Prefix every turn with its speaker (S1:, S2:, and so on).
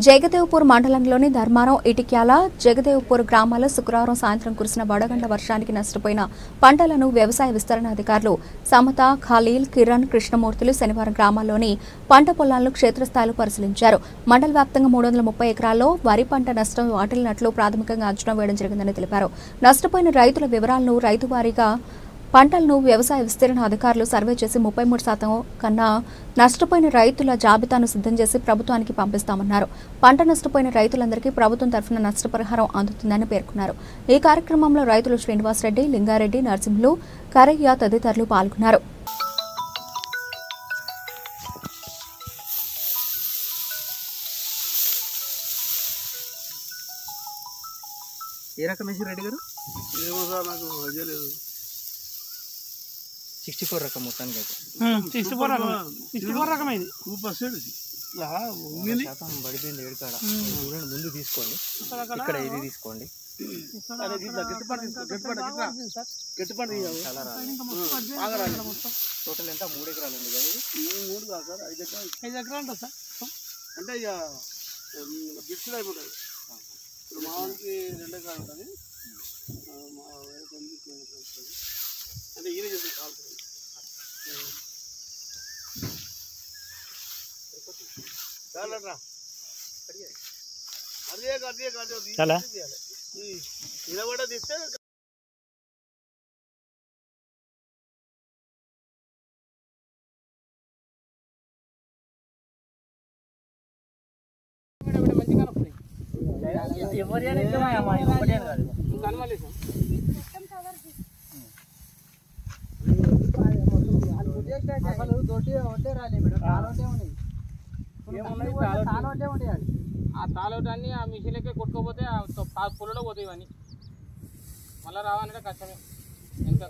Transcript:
S1: జగదేవ్పూర్ మండలంలోని ధర్మారం, ఇటిక్యాల, జగదేవ్పూర్ గ్రామాల్లో శుక్రవారం సాయంత్రం కురిసిన వడగండ్ల వర్షానికి నష్టపోయిన పంటలను వ్యవసాయ విస్తరణ అధికారులు సమత, ఖలీల్, కిరణ్, కృష్ణమూర్తులు శనివారం గ్రామాల్లోని పంట పొలాలను క్షేత్రస్థాయిలో పరిశీలించారు. మండల వ్యాప్తంగా 330 ఎకరాల్లో వరి పంట నష్టం వాటిల్లినట్లు ప్రాథమికంగా అంచనా వేయడం జరిగిందని తెలిపారు. నష్టపోయిన రైతుల వివరాలను రైతువారీగా పంటలను వ్యవసాయ విస్తరణ అధికారులు సర్వే చేసి 33% కన్నా నష్టపోయిన రైతుల జాబితాను సిద్ధం చేసి ప్రభుత్వానికి పంపిస్తామన్నారు. పంట నష్టపోయిన రైతులందరికీ ప్రభుత్వం తరఫున నష్టపరిహారం అందుతుందని పేర్కొన్నారు. ఈ కార్యక్రమంలో రైతులు శ్రీనివాసరెడ్డి, లింగారెడ్డి, నరసింహులు, కరయ్య తదితరులు పాల్గొన్నారు.
S2: ఏ రకం వేసి రెడ్డి గారు? 64 రకం మొత్తానికి అయితే
S3: 64 రకం ఇది
S2: 2% శాతం పడిపోయింది. ఏడుకాడ చూడండి, ముందు తీసుకోండి, ఇక్కడ ఇది తీసుకోండి. టోటల్ ఎంత? 3 ఎకరాలు ఉంది కదా ఇది?
S3: 3 కాదు సార్, 5 ఎకరాలు ఉంటుంది సార్. అంటే ఇక బిట్స్లో అయిపోతుంది. ఇప్పుడు మా వానికి 2 ఎకరాలు ఉంటుంది, మా వేరే కొన్ని ఉంటుంది. అంటే ఈయన చేసి కాలుతుంది. నిలబడ తీస్తే ఆ తాళోటాన్ని ఆ మిషన్లకే కొట్టుకోపోతే పొలంలో పోతాయి ఇవన్నీ. మళ్ళీ రావాలంటే కష్టమే. ఎంత